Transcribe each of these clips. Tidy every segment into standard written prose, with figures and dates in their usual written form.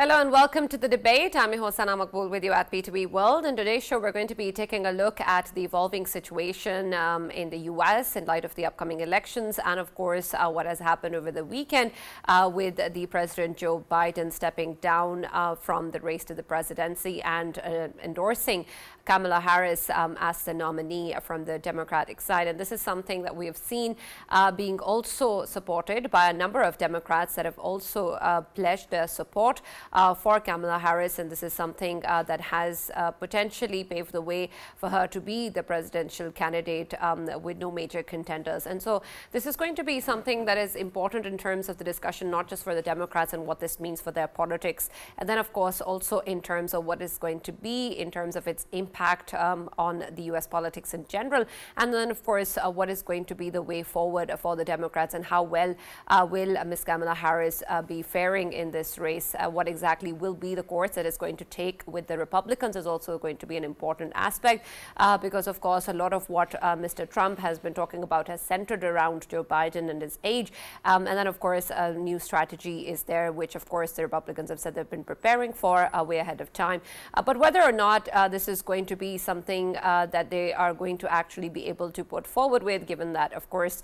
Hello and welcome to the debate. I'm your host Maqbool with you at P2B World. In today's show, we're going to be taking a look at the evolving situation in the US in light of the upcoming elections and, of course, what has happened over the weekend with the President Joe Biden stepping down from the race to the presidency and endorsing Kamala Harris as the nominee from the Democratic side. And this is something that we have seen being also supported by a number of Democrats that have also pledged their support for Kamala Harris, and this is something that has potentially paved the way for her to be the presidential candidate with no major contenders. And so this is going to be something that is important in terms of the discussion, not just for the Democrats and what this means for their politics, and then of course also in terms of what is going to be in terms of its impact on the US politics in general, and then of course what is going to be the way forward for the Democrats and how well will Ms. Kamala Harris be faring in this race. What exactly will be the course that is going to take with the Republicans is also going to be an important aspect because of course a lot of what Mr. Trump has been talking about has centered around Joe Biden and his age, and then of course a new strategy is there, which of course the Republicans have said they've been preparing for way ahead of time, but whether or not this is going to be something that they are going to actually be able to put forward with, given that of course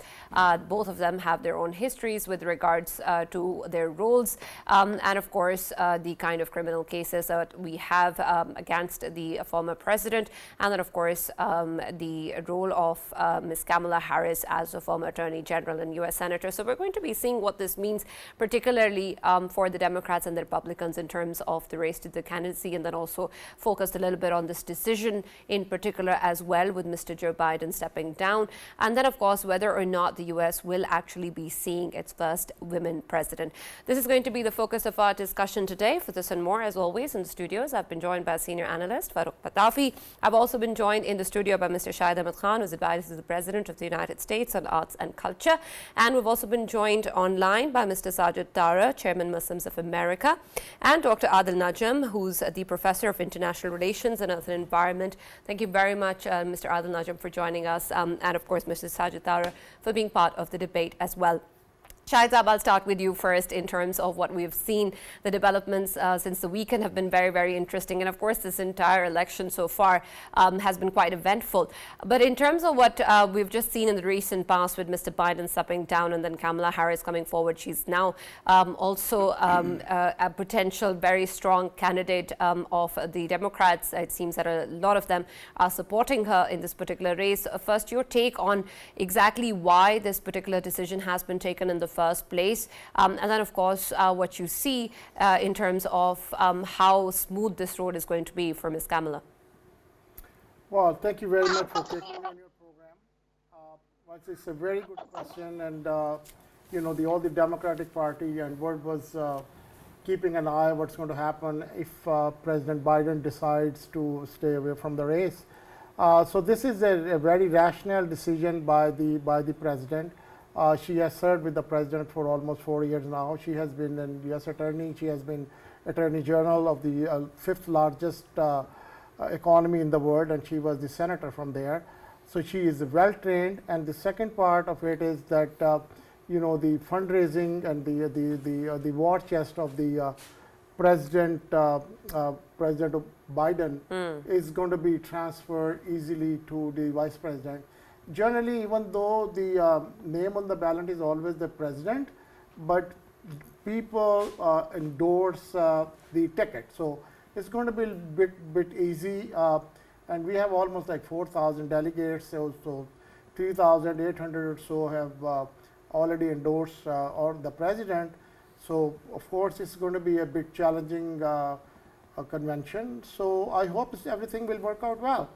both of them have their own histories with regards to their roles, and of course the kind of criminal cases that we have against the former president, and then of course the role of Ms. Kamala Harris as a former Attorney General and US Senator. So we're going to be seeing what this means, particularly for the Democrats and the Republicans in terms of the race to the candidacy, and then also focused a little bit on this decision in particular as well with Mr. Joe Biden stepping down, and then of course whether or not the US will actually be seeing its first women president. This is going to be the focus of our discussion today. For this and more, as always, in the studios, I've been joined by Senior Analyst Farrukh K.Pitafi. I've also been joined in the studio by Mr. Shahid, who's advisor to the President of the United States on Arts and Culture. And we've also been joined online by Mr. Sajid Tarar, Chairman Muslims of America, and Dr. Adil Najam, who's the Professor of International Relations and Earth and Environment. Thank you very much, Mr. Adil Najam, for joining us, and of course, Mr. Sajid Tarar for being part of the debate as well. Shahid, I'll start with you first in terms of what we've seen. The developments since the weekend have been very, very interesting. And of course, this entire election so far has been quite eventful. But in terms of what we've just seen in the recent past with Mr. Biden stepping down and then Kamala Harris coming forward, she's now also a potential very strong candidate of the Democrats. It seems that a lot of them are supporting her in this particular race. First, your take on exactly why this particular decision has been taken in the first place, and then of course what you see in terms of how smooth this road is going to be for Ms. Kamala. Well, thank you very much for taking me on your program. It's a very good question, and you know, all the Democratic Party and world was keeping an eye on what's going to happen if President Biden decides to stay away from the race. So this is a very rational decision by the president. She has served with the president for almost 4 years now. She has been an U.S. attorney. She has been Attorney General of the fifth largest economy in the world, and she was the senator from there. So she is well trained. And the second part of it is that you know, the fundraising and the war chest of the President Biden is going to be transferred easily to the Vice President. Generally, even though the name on the ballot is always the president, but people endorse the ticket. So it's going to be a bit easy, and we have almost like 4,000 delegates. So 3,800 or so have already endorsed on the president. So of course, it's going to be a bit challenging convention. So I hope everything will work out well.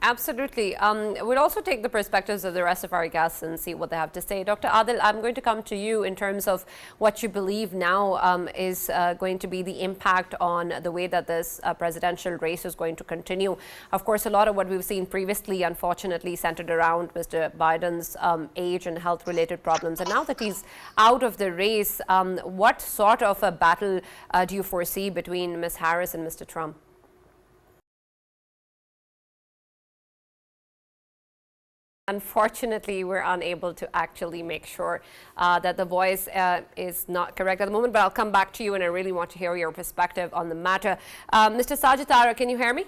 Absolutely. We'll also take the perspectives of the rest of our guests and see what they have to say. Dr. Adil, I'm going to come to you in terms of what you believe now is going to be the impact on the way that this presidential race is going to continue. Of course, a lot of what we've seen previously, unfortunately, centered around Mr. Biden's age and health-related problems. And now that he's out of the race, what sort of a battle do you foresee between Ms. Harris and Mr. Trump? Unfortunately, we're unable to actually make sure that the voice is not correct at the moment, but I'll come back to you, and I really want to hear your perspective on the matter. Mr. Sajid Tarar, can you hear me?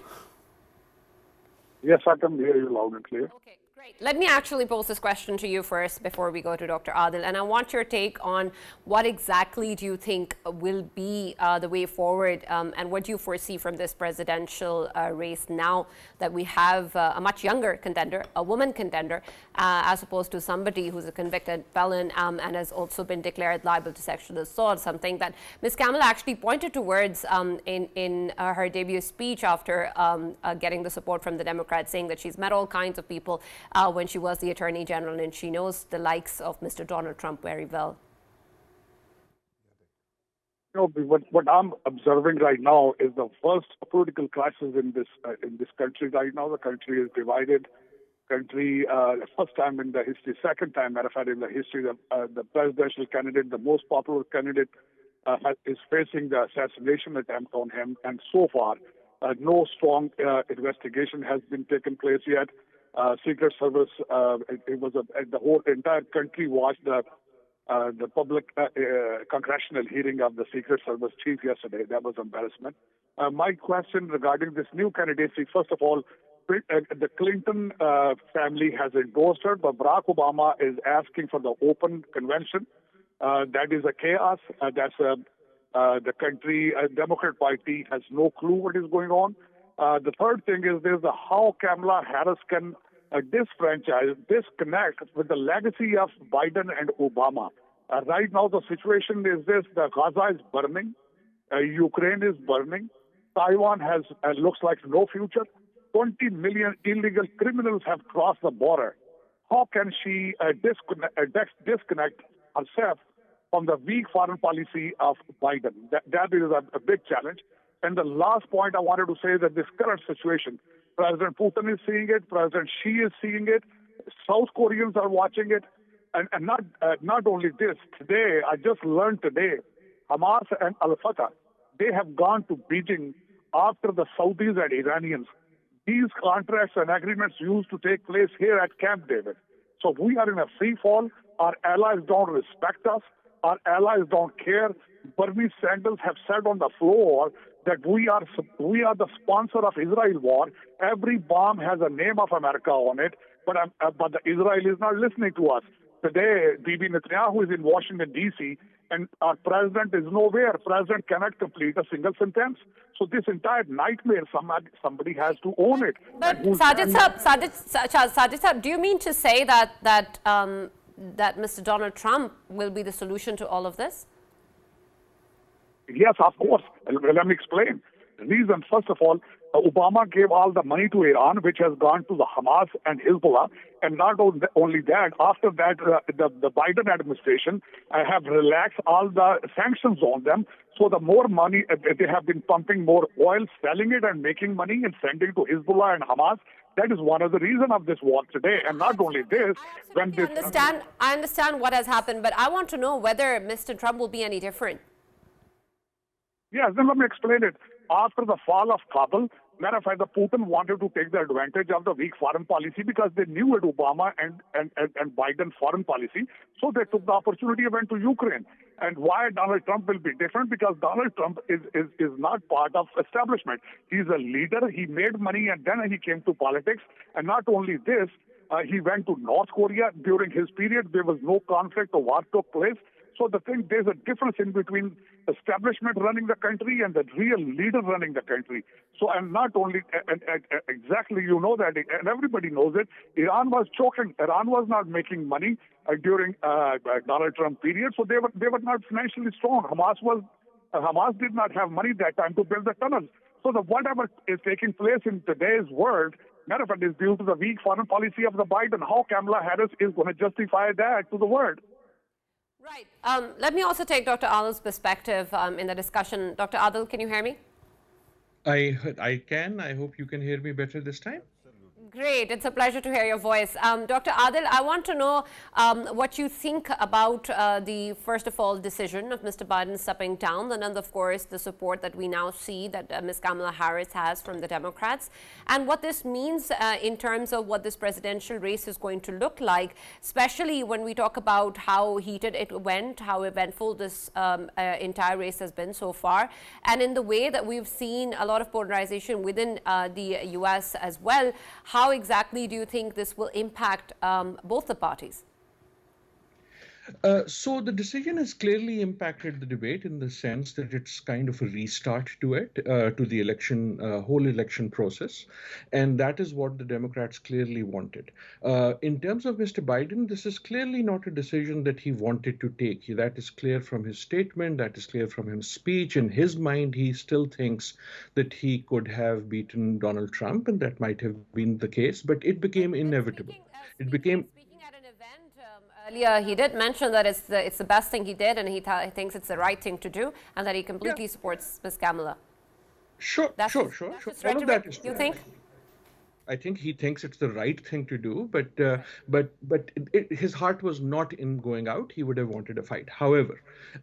Yes, I can hear you loud and clear. Okay, great. Let me actually pose this question to you first before we go to Dr. Adil, and I want your take on what exactly do you think will be the way forward, and what do you foresee from this presidential race now that we have a much younger contender, a woman contender, as opposed to somebody who's a convicted felon and has also been declared liable to sexual assault, something that Ms. Kamala actually pointed towards in her debut speech after getting the support from the Democrats, saying that she's met all kinds of people when she was the Attorney General, and she knows the likes of Mr. Donald Trump very well. You know, what I'm observing right now is the worst political crisis in this country right now. The country is divided. First time in the history, second time, matter of fact, in the history, the presidential candidate, the most popular candidate, is facing the assassination attempt on him, and so far, no strong investigation has been taken place yet. Secret Service, the whole entire country watched the public congressional hearing of the Secret Service chief yesterday. That was embarrassment. My question regarding this new candidacy, first of all, the Clinton family has endorsed her, but Barack Obama is asking for the open convention. That is a chaos. The country, Democrat Party has no clue what is going on. The third thing is how Kamala Harris can disconnect with the legacy of Biden and Obama. Right now, the situation is this: the Gaza is burning, Ukraine is burning, Taiwan looks like no future. 20 million illegal criminals have crossed the border. How can she disconnect herself from the weak foreign policy of Biden? That is a big challenge. And the last point I wanted to say is that this current situation, President Putin is seeing it, President Xi is seeing it, South Koreans are watching it, and not only this. Today, I just learned today, Hamas and Al-Fatah, they have gone to Beijing after the Saudis and Iranians. These contracts and agreements used to take place here at Camp David. So we are in a free fall. Our allies don't respect us. Our allies don't care. Bernie Sanders have said on the floor that we are the sponsor of Israel war. Every bomb has a name of America on it, but the Israel is not listening to us. Today, Bibi Netanyahu is in Washington, D.C., and our president is nowhere. President cannot complete a single sentence. So this entire nightmare, somebody has to own it. But Sajid Saab, do you mean to say that Mr. Donald Trump will be the solution to all of this? Yes, of course. Let me explain. The reason, first of all, Obama gave all the money to Iran, which has gone to the Hamas and Hezbollah. And not only that, after that, the Biden administration have relaxed all the sanctions on them. So the more money, they have been pumping more oil, selling it and making money and sending to Hezbollah and Hamas. That is one of the reasons of this war today. And not only this, I understand what has happened, but I want to know whether Mr. Trump will be any different. Yes, then let me explain it. After the fall of Kabul, matter of fact, the Putin wanted to take the advantage of the weak foreign policy because they knew it Obama and Biden's foreign policy. So they took the opportunity and went to Ukraine. And why Donald Trump will be different? Because Donald Trump is not part of establishment. He's a leader. He made money and then he came to politics. And not only this, he went to North Korea. During his period, there was no conflict or war took place. So there's a difference in between establishment running the country and the real leader running the country. So, and not only, exactly, you know that, and everybody knows it, Iran was choking. Iran was not making money during Donald Trump period, so they were not financially strong. Hamas did not have money that time to build the tunnels. So whatever is taking place in today's world, matter of fact, is due to the weak foreign policy of the Biden. How Kamala Harris is going to justify that to the world? Right. Let me also take Dr. Adil's perspective in the discussion. Dr. Adil, can you hear me? I can. I hope you can hear me better this time. Great. It's a pleasure to hear your voice. Dr. Adil, I want to know what you think about the, first of all, decision of Mr. Biden stepping down, and then, of course, the support that we now see that Ms. Kamala Harris has from the Democrats, and what this means in terms of what this presidential race is going to look like, especially when we talk about how heated it went, how eventful this entire race has been so far, and in the way that we've seen a lot of polarization within the U.S. as well. How exactly do you think this will impact both the parties? So the decision has clearly impacted the debate in the sense that it's kind of a restart to it, to the election, whole election process. And that is what the Democrats clearly wanted. In terms of Mr. Biden, this is clearly not a decision that he wanted to take. That is clear from his statement, that is clear from his speech. In his mind, he still thinks that he could have beaten Donald Trump, and that might have been the case, but it became inevitable. It became earlier, he did mention that it's the best thing he did, and he thinks it's the right thing to do, and that he completely supports Ms. Kamala. Sure. All of that is true. You think? I think he thinks it's the right thing to do, but his heart was not in going out. He would have wanted a fight. However,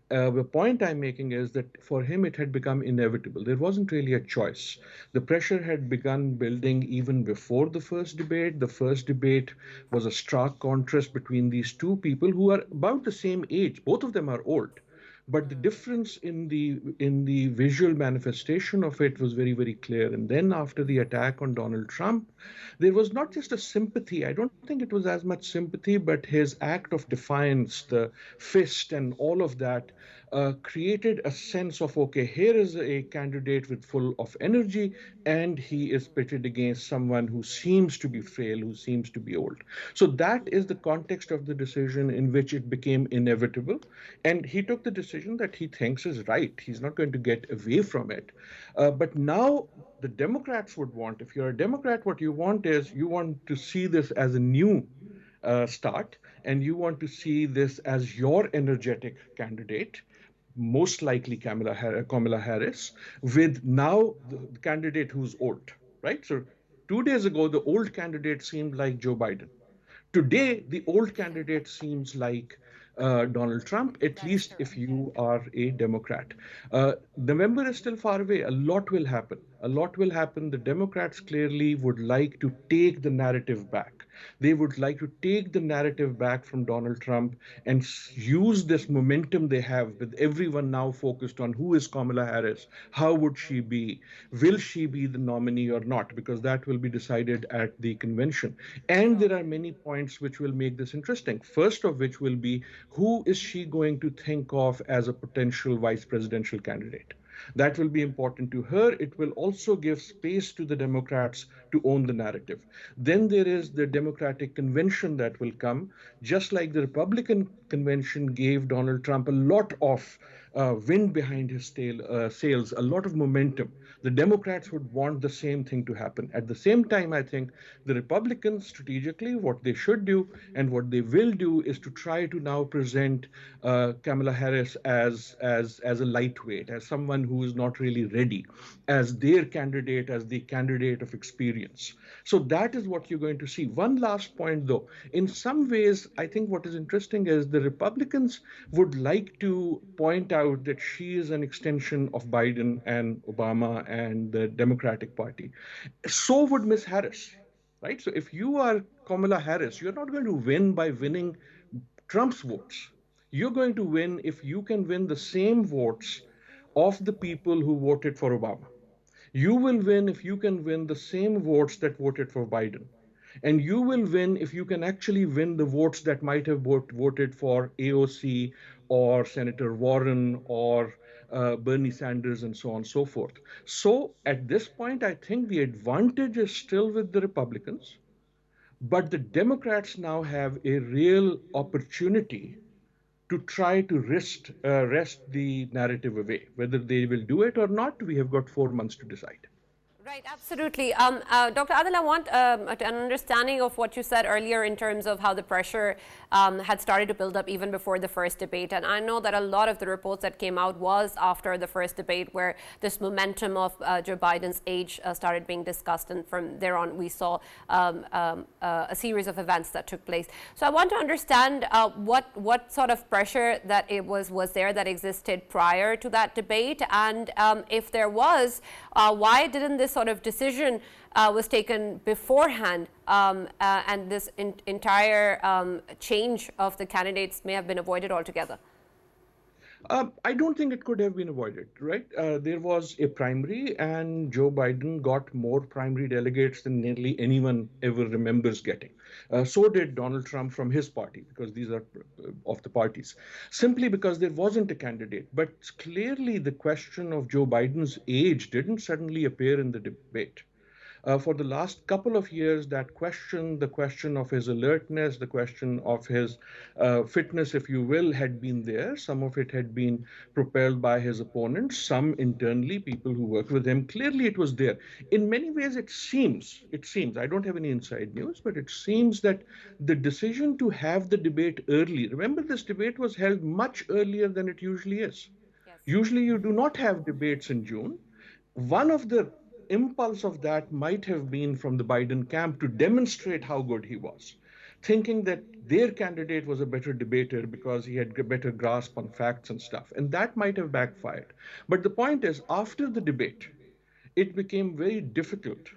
the point I'm making is that for him it had become inevitable. There wasn't really a choice. The pressure had begun building even before the first debate. The first debate was a stark contrast between these two people who are about the same age. Both of them are old. But the difference in the visual manifestation of it was very, very clear. And then after the attack on Donald Trump, there was not just a sympathy. I don't think it was as much sympathy, but his act of defiance, the fist and all of that, created a sense of, okay, here is a candidate with full of energy, and he is pitted against someone who seems to be frail, who seems to be old. So that is the context of the decision in which it became inevitable. And he took the decision that he thinks is right. He's not going to get away from it. But now the Democrats would want, if you're a Democrat, what you want is you want to see this as a new start, and you want to see this as your energetic candidate, most likely Kamala Harris, with now the candidate who's old, right? So 2 days ago, the old candidate seemed like Joe Biden. Today, the old candidate seems like Donald Trump, at least if you are a Democrat. November is still far away. A lot will happen. A lot will happen. The Democrats clearly would like to take the narrative back. They would like to take the narrative back from Donald Trump and use this momentum they have with everyone now focused on who is Kamala Harris, how would she be, will she be the nominee or not, because that will be decided at the convention. And there are many points which will make this interesting. First of which will be, who is she going to think of as a potential vice presidential candidate? That will be important to her. It will also give space to the Democrats to own the narrative. Then there is the Democratic convention that will come, just like the Republican convention gave Donald Trump a lot of wind behind his sails, a lot of momentum. The Democrats would want the same thing to happen. At the same time, I think the Republicans strategically, what they should do and what they will do is to try to now present Kamala Harris as a lightweight, as someone who is not really ready, as their candidate, as the candidate of experience. So that is what you're going to see. One last point, though. In some ways, I think what is interesting is the Republicans would like to point out that she is an extension of Biden and Obama and the Democratic Party. So would Miss Harris, right? So if you are Kamala Harris, you're not going to win by winning Trump's votes. You're going to win if you can win the same votes of the people who voted for Obama. You will win if you can win the same votes that voted for Biden. And you will win if you can actually win the votes that might have voted for AOC or Senator Warren or Bernie Sanders and so on and so forth. So at this point, I think the advantage is still with the Republicans, but the Democrats now have a real opportunity to try to wrest the narrative away. Whether they will do it or not, we have got 4 months to decide. Right, absolutely. Dr. Adil, I want an understanding of what you said earlier in terms of how the pressure had started to build up even before the first debate. And I know that a lot of the reports that came out was after the first debate where this momentum of Joe Biden's age started being discussed. And from there on, we saw a series of events that took place. So I want to understand what sort of pressure that it was there that existed prior to that debate. And if there was, why didn't this sort of decision was taken beforehand, and this entire change of the candidates may have been avoided altogether? I don't think it could have been avoided, right? There was a primary, and Joe Biden got more primary delegates than nearly anyone ever remembers getting. So did Donald Trump from his party, because these are of the parties, simply because there wasn't a candidate. But clearly, the question of Joe Biden's age didn't suddenly appear in the debate. For the last couple of years, that question, the question of his alertness, the question of his fitness, if you will, had been there. Some of it had been propelled by his opponents, some internally, people who worked with him. Clearly, it was there. In many ways, it seems, I don't have any inside news, but it seems that the decision to have the debate early, remember, this debate was held much earlier than it usually is. Yes. Usually, you do not have debates in June. One of the impulse of that might have been from the Biden camp to demonstrate how good he was, thinking that their candidate was a better debater because he had a better grasp on facts and stuff. And that might have backfired. But the point is, after the debate, it became very difficult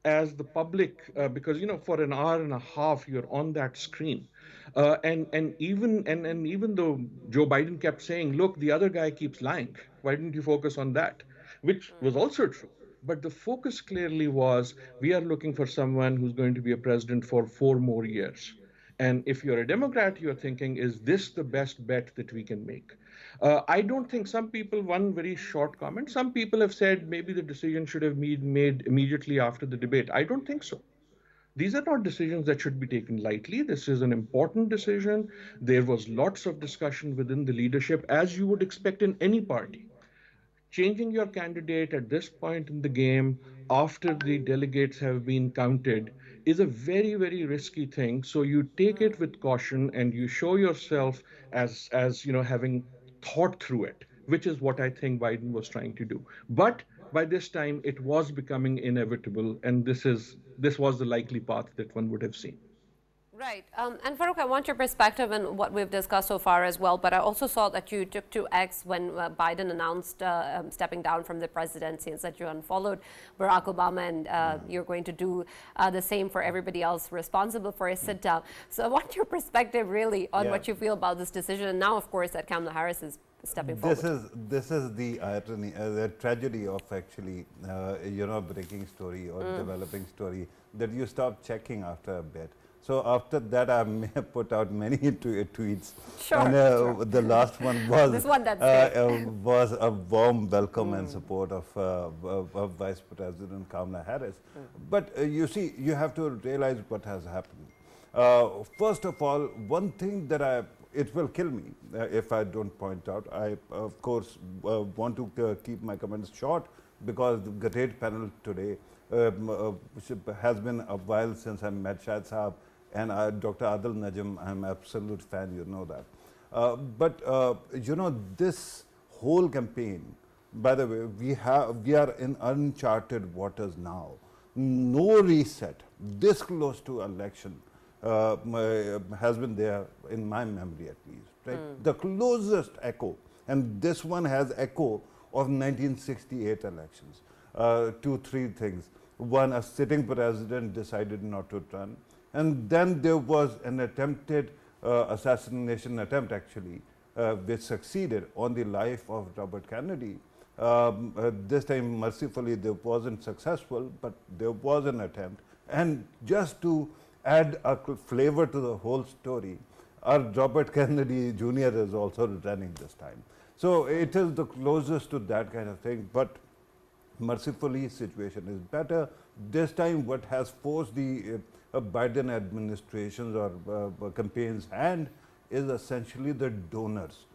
as the public, because for an hour and a half you're on that screen, and even though Joe Biden kept saying, "Look, the other guy keeps lying. Why didn't you focus on that?" Which was also true. But the focus clearly was, we are looking for someone who's going to be a president for 4 more years. And if you're a Democrat, you're thinking, is this the best bet that we can make? I don't think some people, one very short comment, some people have said maybe the decision should have been made immediately after the debate. I don't think so. These are not decisions that should be taken lightly. This is an important decision. There was lots of discussion within the leadership, as you would expect in any party. Changing your candidate at this point in the game after the delegates have been counted is a very, very risky thing. So you take it with caution and you show yourself as having thought through it, which is what I think Biden was trying to do. But by this time, it was becoming inevitable, and this was the likely path that one would have seen. Right. And Farrukh, I want your perspective on what we've discussed so far as well, but I also saw that you took to X when Biden announced stepping down from the presidency and said you unfollowed Barack Obama, and you're going to do the same for everybody else responsible for a sit down. So I want your perspective really on what you feel about this decision. And now, of course, that Kamala Harris is stepping forward. This is the irony, the tragedy of actually, breaking story or developing story, that you stop checking after a bit. So after that, I may have put out many tweets. Sure, and the last one was this one was a warm welcome and support of Vice President Kamala Harris. But you see, you have to realize what has happened. First of all, one thing that it will kill me if I don't point out. I, of course, want to keep my comments short because the great panel today has been a while since I met Shahid Saab. And Dr. Adil Najam, I'm an absolute fan, you know that. But this whole campaign, by the way, we are in uncharted waters now. No reset this close to election has been there in my memory, at least. Right? The closest echo, and this one has echo of 1968 elections. 2-3 things. One, a sitting president decided not to run. And then there was an attempted assassination attempt, actually, which succeeded on the life of Robert Kennedy. This time, mercifully, there wasn't successful, but there was an attempt. And just to add a flavor to the whole story, our Robert Kennedy Jr. is also running this time. So it is the closest to that kind of thing. But mercifully, situation is better. This time, what has forced the Biden administration's or campaign's hand is essentially the donors.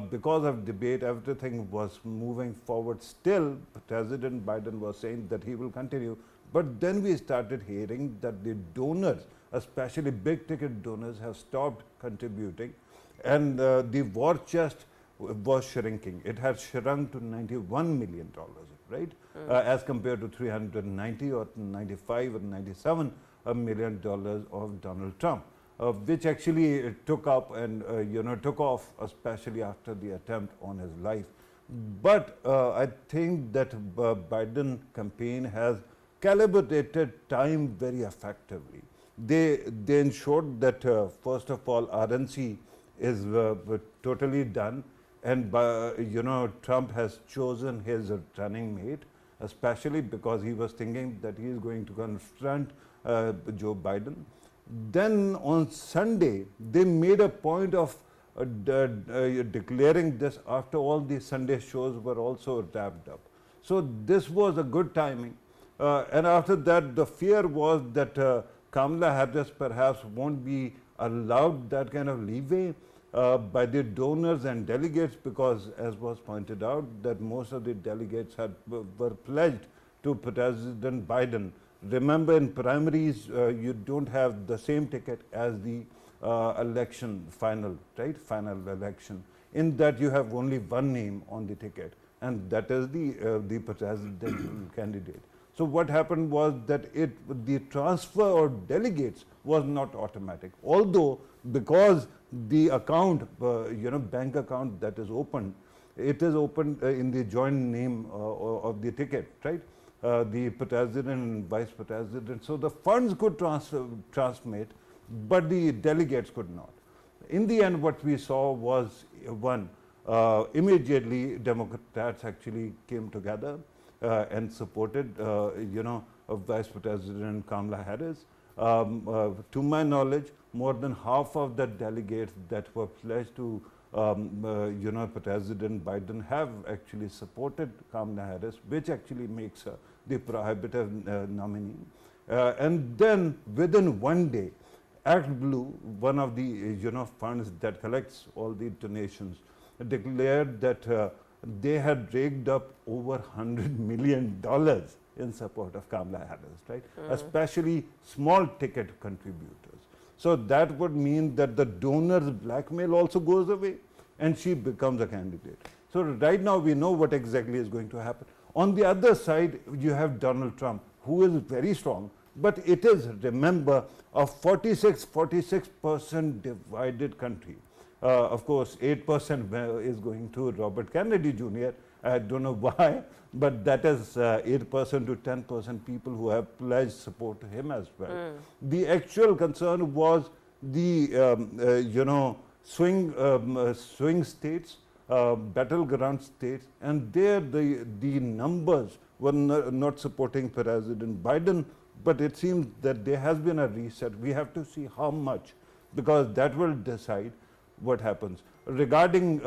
because of debate, everything was moving forward. Still, President Biden was saying that he will continue. But then we started hearing that the donors, especially big ticket donors, have stopped contributing, and the war chest was shrinking. It had shrunk to $91 million, right? As compared to 390 or 95 or 97 million dollars of Donald Trump, which actually took up and took off, especially after the attempt on his life. But I think that Biden campaign has calibrated time very effectively. They ensured that first of all RNC is totally done, and Trump has chosen his running mate, especially because he was thinking that he is going to confront Joe Biden. Then on Sunday, they made a point of declaring this after all the Sunday shows were also wrapped up. So this was a good timing. And after that, the fear was that Kamala Harris perhaps won't be allowed that kind of leeway by the donors and delegates, because, as was pointed out, that most of the delegates were pledged to President Biden. Remember, in primaries, you don't have the same ticket as the election final, right? Final election. In that, you have only one name on the ticket, and that is the presidential candidate. So what happened was that the transfer of delegates was not automatic. Although, because the account, bank account that is opened, it is opened in the joint name of the ticket, right? The president and vice president. So the funds could transmit, but the delegates could not. In the end, what we saw was immediately Democrats actually came together and supported, Vice President Kamala Harris. To my knowledge, more than half of the delegates that were pledged to, President Biden have actually supported Kamala Harris, which actually makes her the prohibitive nominee. And then within one day, ActBlue, one of the funds that collects all the donations, declared that they had raked up over $100 million in support of Kamala Harris, right? Especially small ticket contributors. So that would mean that the donor's blackmail also goes away and she becomes a candidate. So right now we know what exactly is going to happen. On the other side, you have Donald Trump, who is very strong, but it is, remember, a 46% divided country. Of course, 8% is going to Robert Kennedy Jr. I don't know why, but that is 8% to 10% people who have pledged support to him as well. The actual concern was the swing states, battleground states, and there the numbers were not supporting President Biden, but it seems that there has been a reset. We have to see how much, because that will decide what happens. Regarding,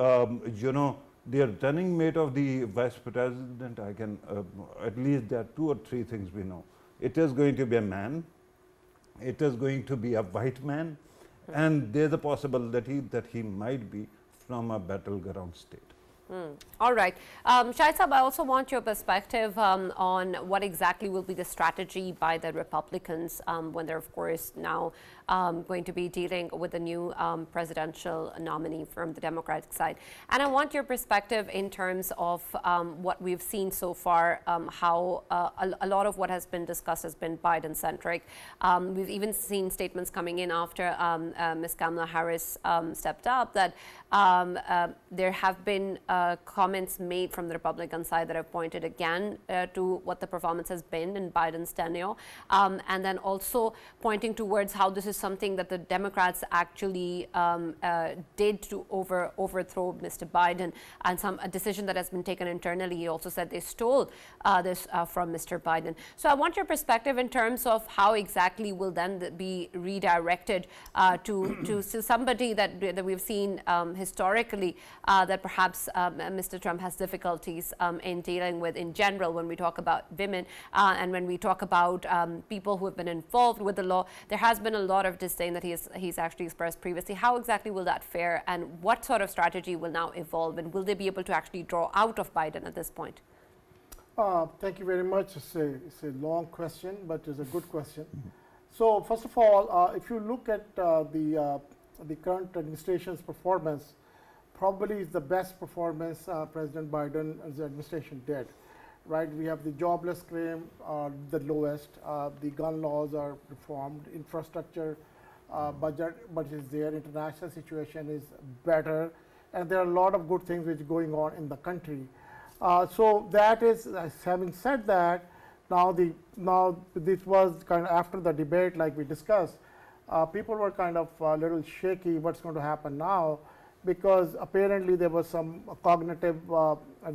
the running mate of the vice president, I can, at least there are 2 or 3 things we know. It is going to be a man, it is going to be a white man, and there's a possibility that he might be from a battleground state. All right. Shahid Saab, I also want your perspective on what exactly will be the strategy by the Republicans when they're, of course, now going to be dealing with the new presidential nominee from the Democratic side. And I want your perspective in terms of what we've seen so far, how a lot of what has been discussed has been Biden-centric. We've even seen statements coming in after Ms. Kamala Harris stepped up that there have been comments made from the Republican side that have pointed again to what the performance has been in Biden's tenure, and then also pointing towards how this is something that the Democrats actually did to overthrow Mr. Biden, and a decision that has been taken internally. He also said they stole this from Mr. Biden. So I want your perspective in terms of how exactly will then be redirected to somebody that we've seen historically that perhaps Mr. Trump has difficulties in dealing with in general when we talk about women and when we talk about people who have been involved with the law. There has been a lot of disdain that he's actually expressed previously. How exactly will that fare, and what sort of strategy will now evolve, and will they be able to actually draw out of Biden at this point? Thank you very much. It's a long question, but it's a good question. So first of all, if you look at the current administration's performance, probably is the best performance President Biden and the administration did. Right, we have the jobless claim the lowest. The gun laws are reformed. Infrastructure budget is there. International situation is better, and there are a lot of good things which are going on in the country. So that is, having said that, now this was kind of after the debate, like we discussed, people were kind of a little shaky what's going to happen now, because apparently there was some cognitive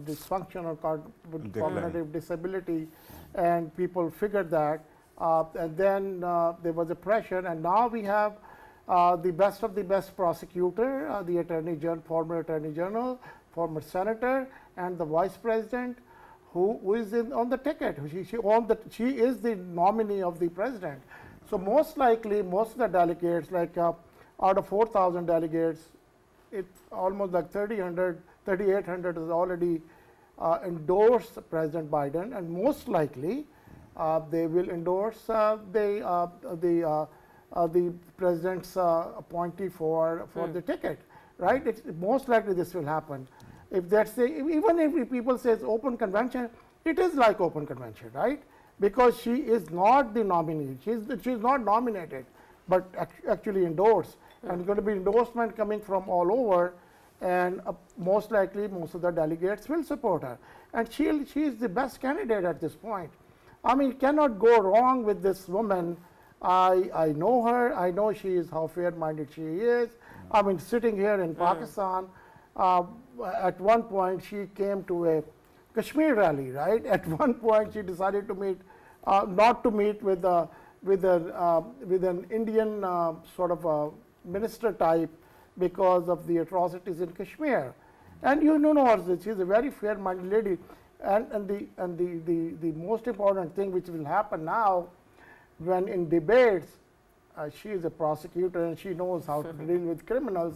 dysfunction or cognitive disability, and people figured that, and then there was a pressure, and now we have the best of the best prosecutor, the Attorney General, former Attorney General, former Senator, and the Vice President, who is on the ticket. She is the nominee of the President. So most likely, most of the delegates, like out of 4,000 delegates, it's almost like 3,800 has already endorsed President Biden, and most likely they will endorse the president's appointee for the ticket. Right? It's most likely this will happen. If that's even if people say it's open convention, it is like open convention, right? Because she is not the nominee. She's not nominated, but actually endorsed. And it's going to be endorsement coming from all over, and most likely most of the delegates will support her. And she is the best candidate at this point. I mean, cannot go wrong with this woman. I know her. I know she is how fair-minded she is. I mean, sitting here in Pakistan, at one point she came to a Kashmir rally, right? At one point she decided to meet, not to meet with an Indian sort of a minister type because of the atrocities in Kashmir. And you know her, she's a very fair-minded lady. And the most important thing which will happen now, when in debates, she is a prosecutor and she knows how to deal with criminals,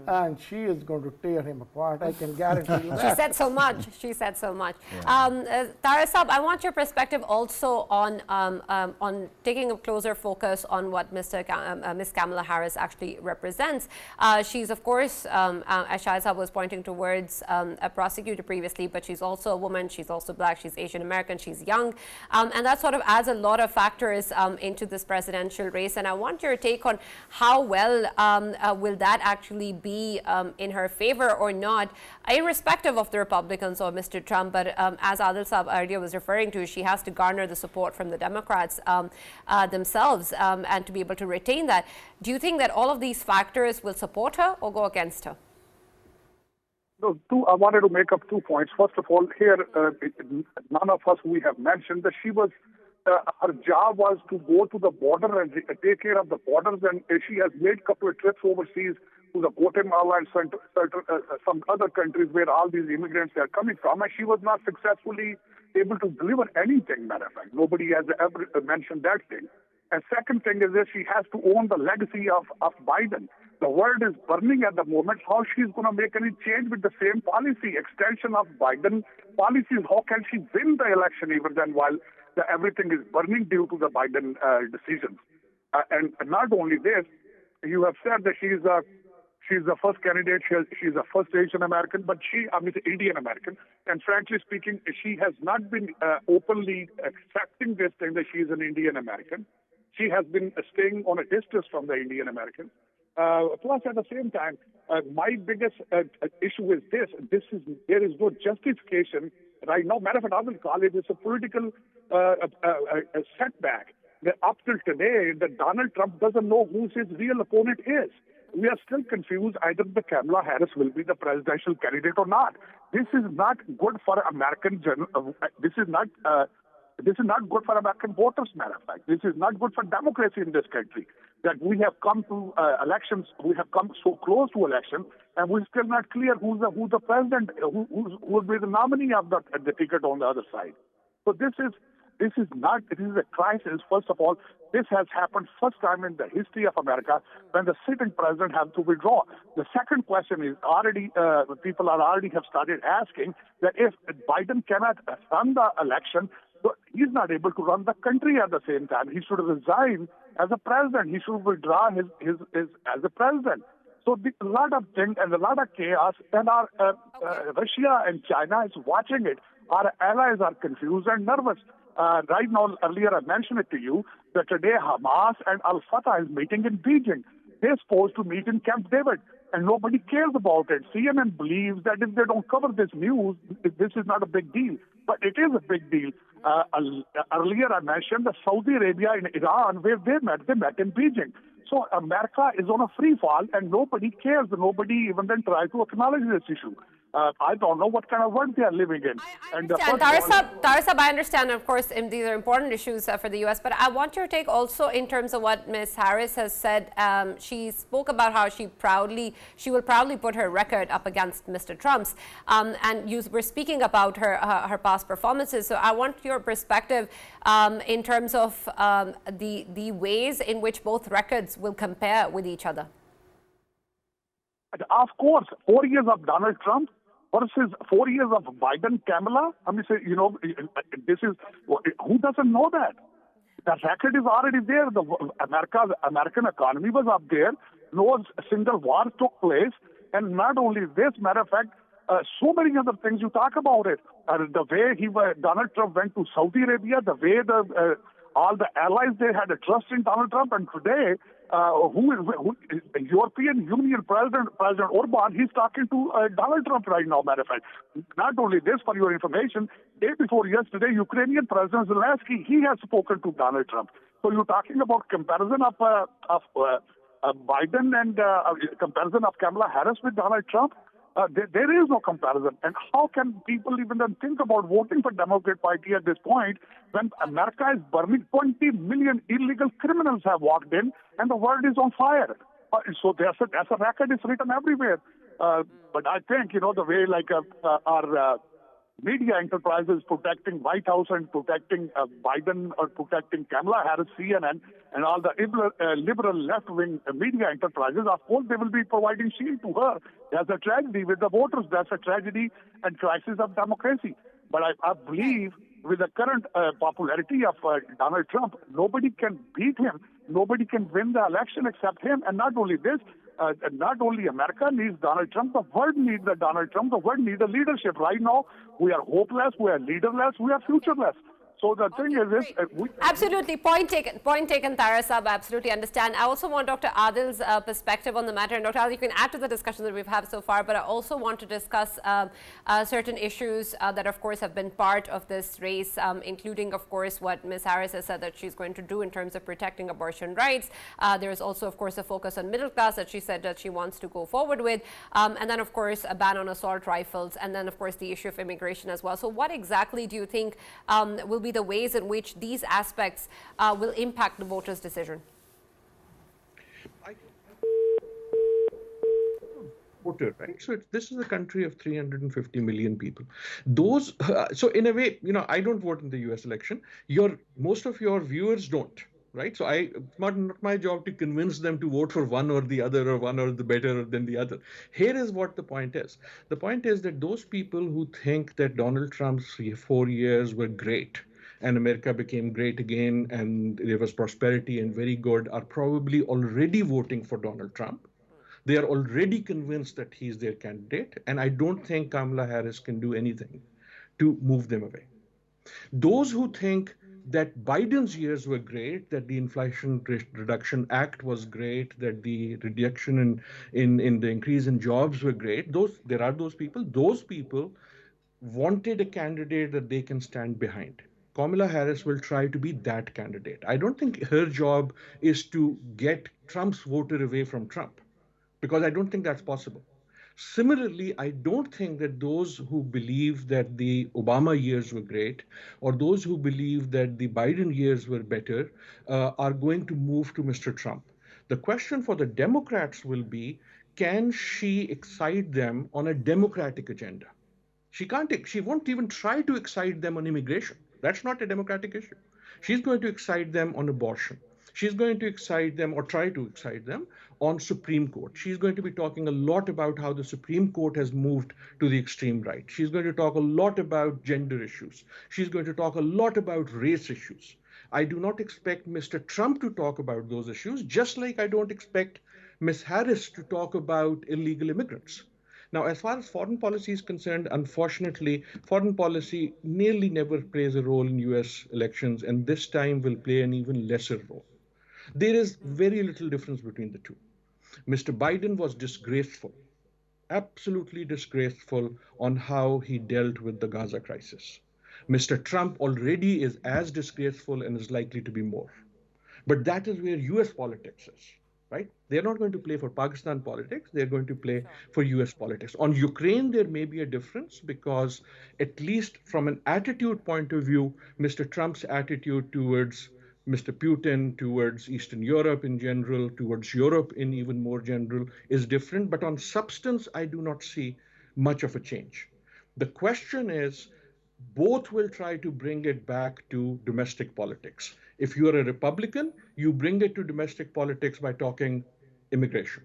and she is going to tear him apart. I can guarantee you that. She said so much. She said so much. Yeah. Tarar Saab, I want your perspective also on taking a closer focus on what Miss Kamala Harris actually represents. She's, of course, as Shahid Saab was pointing towards, a prosecutor previously, but she's also a woman. She's also black. She's Asian American. She's young, and that sort of adds a lot of factors into this presidential race. And I want your take on how well will that actually be in her favor or not, irrespective of the Republicans or Mr. Trump. But as Adil Saab earlier was referring to, she has to garner the support from the Democrats themselves and to be able to retain that. Do you think that all of these factors will support her or go against her? No, I wanted to make up 2 points. First of all, here, none of us, we have mentioned that she was her job was to go to the border and take care of the borders, and she has made a couple of trips overseas to the Guatemala and some other countries where all these immigrants are coming from, and she was not successfully able to deliver anything, matter of fact. Nobody has ever mentioned that thing. And second thing is that she has to own the legacy of Biden. The world is burning at the moment. How she's going to make any change with the same policy, extension of Biden policies? How can she win the election even then while everything is burning due to the Biden decisions? And not only this, you have said that she's the first candidate. She's the first Asian American, but Indian American. And frankly speaking, she has not been openly accepting this thing that she's an Indian American. She has been staying on a distance from the Indian American. Plus, at the same time, my biggest issue is this: there is no justification right now. Matter of fact, I will call it a political setback. That up till today, that Donald Trump doesn't know who his real opponent is. We are still confused either the Kamala Harris will be the presidential candidate or not. This is not good for American. This is not This is not good for American voters, matter of fact. This is not good for democracy in this country. That we have come to elections, we have come so close to election, and we're still not clear who's the president, who will be the nominee of the ticket on the other side. So this is a crisis. First of all, this has happened first time in the history of America when the sitting president has to withdraw. The second question is already people already have started asking that if Biden cannot run the election, so he's not able to run the country at the same time. He should resign as a president. He should withdraw his as a president. So a lot of things and a lot of chaos, and our Russia and China is watching it. Our allies are confused and nervous. Right now, earlier I mentioned it to you that today Hamas and Al-Fatah is meeting in Beijing. They're supposed to meet in Camp David, and nobody cares about it. CNN believes that if they don't cover this news, this is not a big deal. But it is a big deal. Earlier I mentioned that Saudi Arabia and Iran, where they met in Beijing. So America is on a free fall, and nobody cares. Nobody even then tries to acknowledge this issue. I don't know what kind of world they are living in. I understand. Tarsab, I understand, of course, these are important issues for the U.S., but I want your take also in terms of what Ms. Harris has said. She spoke about how she will proudly put her record up against Mr. Trump's, and you were speaking about her past performances. So I want your perspective in terms of the ways in which both records will compare with each other. Of course, 4 years of Donald Trump versus 4 years of Biden, Kamala. I mean, this is, who doesn't know that? The record is already there. The American economy was up there. No single war took place. And not only this, matter of fact, so many other things you talk about it. The way Donald Trump went to Saudi Arabia, the way all the allies, they had a trust in Donald Trump. And today, European Union President Orban, he's talking to Donald Trump right now, matter of fact. Not only this, for your information, day before yesterday, Ukrainian President Zelensky, he has spoken to Donald Trump. So you're talking about comparison of Biden and comparison of Kamala Harris with Donald Trump. There is no comparison. And how can people even then think about voting for Democrat Party at this point when America is burning? 20 million illegal criminals have walked in and the world is on fire. So there's a record is written everywhere. But I think, the way like our media enterprises protecting White House and protecting Biden or protecting Kamala Harris, CNN, and all the liberal left-wing media enterprises, of course, they will be providing shield to her. There's a tragedy with the voters. That's a tragedy and crisis of democracy. But I believe with the current popularity of Donald Trump, nobody can beat him. Nobody can win the election except him. And not only this, not only America needs Donald Trump, the world needs the Donald Trump, the world needs the leadership. Right now, we are hopeless, we are leaderless, we are futureless. So the thing is absolutely, point taken, Tarar Saab, absolutely understand. I also want Dr. Adil's perspective on the matter. And Dr. Adil, you can add to the discussion that we've had so far, but I also want to discuss certain issues that, of course, have been part of this race, including, of course, what Ms. Harris has said that she's going to do in terms of protecting abortion rights. There is also, of course, a focus on middle class that she said that she wants to go forward with. And then, of course, a ban on assault rifles. And then, of course, the issue of immigration as well. So what exactly do you think will be the ways in which these aspects will impact the voters' decision? Voter, right? So this is a country of 350 million people. Those, so in a way, I don't vote in the U.S. election. Most of your viewers don't, right? So it's not my job to convince them to vote for one or the other, or one or the better than the other. Here is what the point is. The point is that those people who think that Donald Trump's 4 years were great, and America became great again, and there was prosperity and very good, are probably already voting for Donald Trump. They are already convinced that he's their candidate, and I don't think Kamala Harris can do anything to move them away. Those who think that Biden's years were great, that the Inflation Reduction Act was great, that the reduction in the increase in jobs were great, there are those people. Those people wanted a candidate that they can stand behind. Kamala Harris will try to be that candidate. I don't think her job is to get Trump's voter away from Trump, because I don't think that's possible. Similarly, I don't think that those who believe that the Obama years were great or those who believe that the Biden years were better are going to move to Mr. Trump. The question for the Democrats will be, can she excite them on a democratic agenda? She won't even try to excite them on immigration. That's not a democratic issue. She's going to excite them on abortion. She's going to excite them or try to excite them on Supreme Court. She's going to be talking a lot about how the Supreme Court has moved to the extreme right. She's going to talk a lot about gender issues. She's going to talk a lot about race issues. I do not expect Mr. Trump to talk about those issues, just like I don't expect Ms. Harris to talk about illegal immigrants. Now, as far as foreign policy is concerned, unfortunately, foreign policy nearly never plays a role in US elections, and this time will play an even lesser role. There is very little difference between the two. Mr. Biden was disgraceful, absolutely disgraceful on how he dealt with the Gaza crisis. Mr. Trump already is as disgraceful and is likely to be more. But that is where US politics is. Right? They're not going to play for Pakistan politics. They're going to play for US politics. On Ukraine, there may be a difference because, at least from an attitude point of view, Mr. Trump's attitude towards Mr. Putin, towards Eastern Europe in general, towards Europe in even more general, is different. But on substance, I do not see much of a change. The question is, both will try to bring it back to domestic politics. If you are a Republican, you bring it to domestic politics by talking immigration.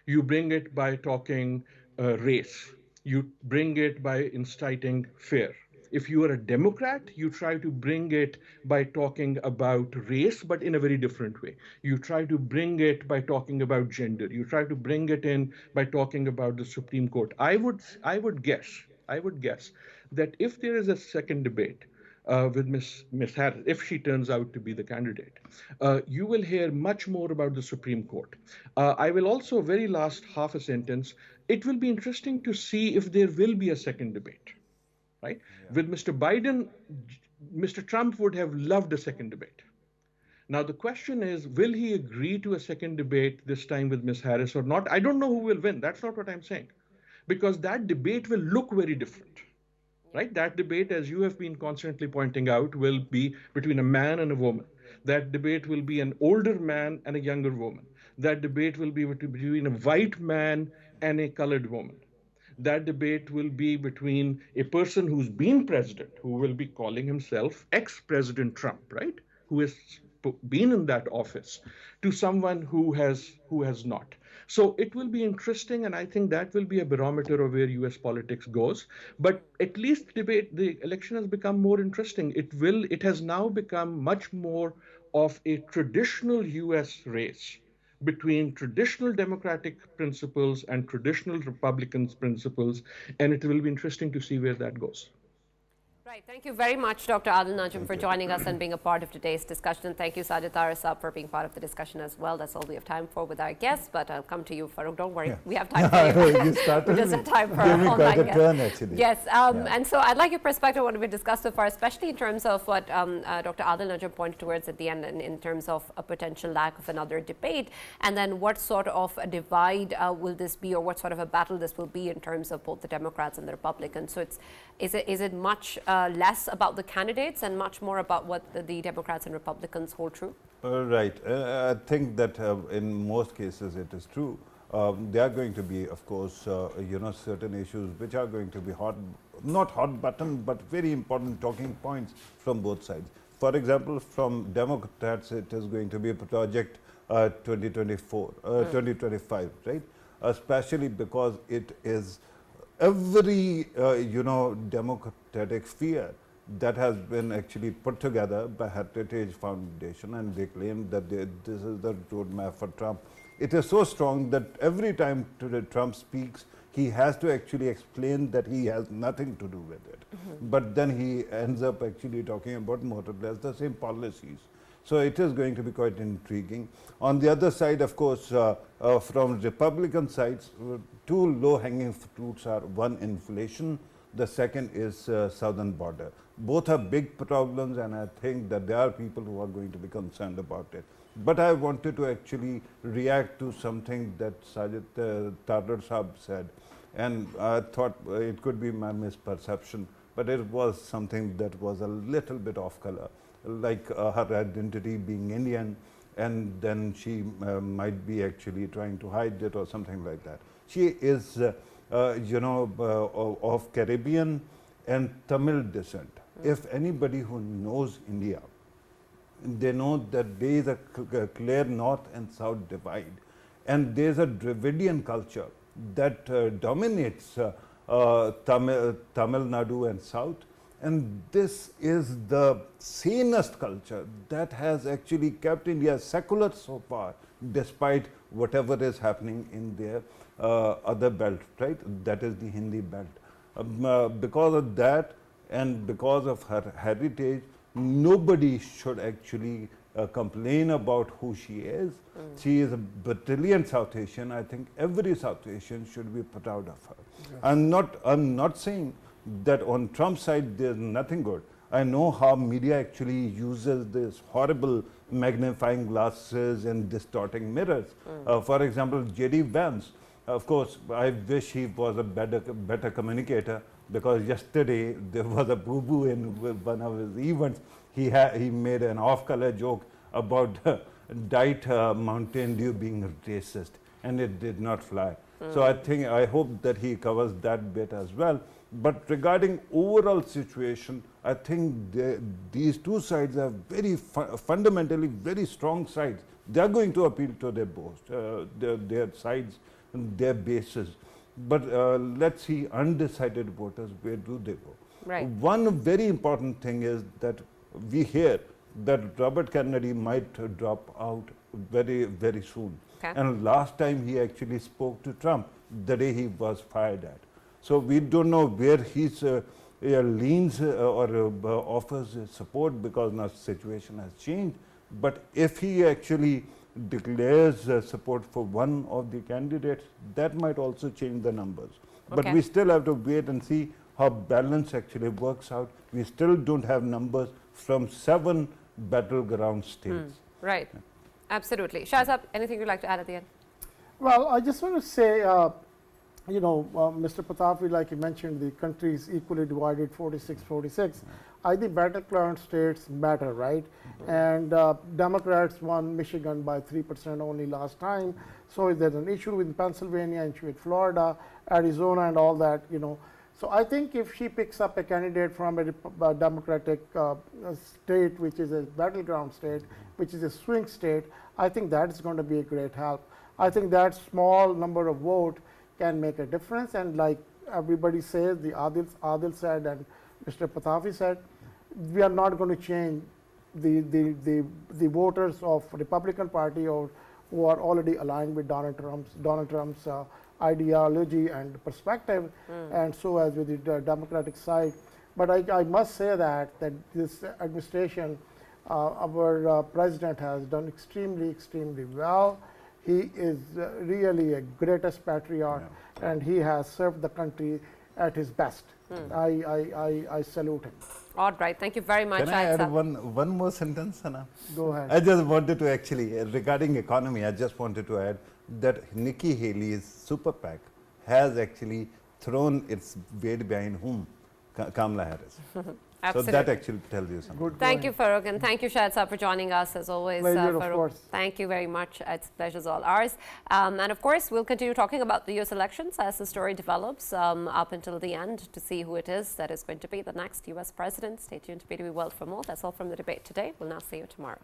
You bring it by talking race. You bring it by inciting fear. If you are a Democrat, you try to bring it by talking about race, but in a very different way. You try to bring it by talking about gender. You try to bring it in by talking about the Supreme Court. I would guess that if there is a second debate with Ms. Harris, if she turns out to be the candidate, you will hear much more about the Supreme Court. I will also, very last half a sentence, it will be interesting to see if there will be a second debate, right? Yeah. With Mr. Biden, Mr. Trump would have loved a second debate. Now, the question is, will he agree to a second debate this time with Ms. Harris or not? I don't know who will win. That's not what I'm saying. Because that debate will look very different. Right? That debate, as you have been constantly pointing out, will be between a man and a woman. That debate will be an older man and a younger woman. That debate will be between a white man and a colored woman. That debate will be between a person who's been president, who will be calling himself ex-President Trump, right? Who has been in that office, to someone who has not. So it will be interesting, and I think that will be a barometer of where US politics goes. But at least the election has become more interesting. It has now become much more of a traditional US race between traditional democratic principles and traditional Republican principles, and it will be interesting to see where that goes. Right. Thank you very much, Dr. Adil Najam, for joining us and being a part of today's discussion. And thank you, Sajid Tarar, for being part of the discussion as well. That's all we have time for with our guests, but I'll come to you, Farrukh. Don't worry, we have time for you. We just have time for our online guests. Yes, and so I'd like your perspective on what we discussed so far, especially in terms of what Dr. Adil Najam pointed towards at the end, in terms of a potential lack of another debate, and then what sort of a divide will this be, or what sort of a battle this will be in terms of both the Democrats and the Republicans. So is it much less about the candidates and much more about what the Democrats and Republicans hold true? Right. I think that in most cases it is true. There are going to be, of course, certain issues which are going to be not hot button, but very important talking points from both sides. For example, from Democrats, it is going to be a project 2025, right? Especially because it is every democratic sphere that has been actually put together by Heritage Foundation, and they claim that this is the roadmap for Trump. It is so strong that every time Trump speaks, he has to actually explain that he has nothing to do with it. But then he ends up actually talking about more or less the same policies. So it is going to be quite intriguing. On the other side, of course, from Republican sides, two low-hanging fruits are: one, inflation; the second is southern border. Both are big problems, and I think that there are people who are going to be concerned about it. But I wanted to actually react to something that Sajid Tarar Sahab said. And I thought it could be my misperception, but it was something that was a little bit off color, like her identity being Indian, and then she might be actually trying to hide it or something like that. She is, of Caribbean and Tamil descent. If anybody who knows India, they know that there is a clear north and south divide, and there is a Dravidian culture that dominates Tamil Nadu and south, and this is the sanest culture that has actually kept India secular so far, despite whatever is happening in their other belt, right? That is the Hindi belt. Because of that and because of her heritage, nobody should actually complain about who she is. She is a brilliant South Asian. I think every South Asian should be proud of her. Yes. I'm not saying that on Trump's side there's nothing good. I know how media actually uses this horrible magnifying glasses and distorting mirrors. For example, J.D. Vance. Of course, I wish he was a better communicator, because yesterday there was a boo-boo in one of his events. He made an off-color joke about Diet Mountain Dew being racist, and it did not fly. So I hope that he covers that bit as well. But regarding overall situation, I think these two sides are very fundamentally very strong sides. They are going to appeal to their boast, their sides, their bases. But let's see, undecided voters, where do they go? Right. One very important thing is that we hear that Robert Kennedy might drop out very, very soon. Okay. And last time he actually spoke to Trump, the day he was fired at. So we don't know where he leans or offers support, because now the situation has changed. But if he actually declares support for one of the candidates, that might also change the numbers. Okay. But we still have to wait and see how balance actually works out. We still don't have numbers from 7 battleground states. Right. Absolutely. Shahid, anything you'd like to add at the end? Well, I just want to say, Mr. Pitafi, like you mentioned, the country is equally divided 46-46. I think battleground states matter, right? And Democrats won Michigan by 3% only last time. So there's an issue with Pennsylvania, issue with Florida, Arizona, and all that, So I think if she picks up a candidate from a Democratic state, which is a battleground state, which is a swing state, I think that's going to be a great help. I think that small number of votes can make a difference. And like everybody says, the Adil said and Mr. Pitafi said, we are not going to change the voters of Republican Party or who are already aligned with Donald Trump's ideology and perspective, and so as with the Democratic side. But I must say that this administration, our president has done extremely well. He is really a greatest patriot, and he has served the country at his best. I salute him. All right. Thank you very much. Can I add one more sentence, Hannah? Go ahead. I just wanted to actually, regarding economy, I just wanted to add that Nikki Haley's super PAC has actually thrown its weight behind whom? Kamala Harris. So that actually tells you something. Thank you, Farrukh, and thank you, Shahid, for joining us as always. Pleasure, Farrukh. of course. Thank you very much. It's pleasure's all ours. And of course, we'll continue talking about the US elections as the story develops up until the end to see who it is that is going to be the next US president. Stay tuned to B2B World for more. That's all from the debate today. We'll now see you tomorrow.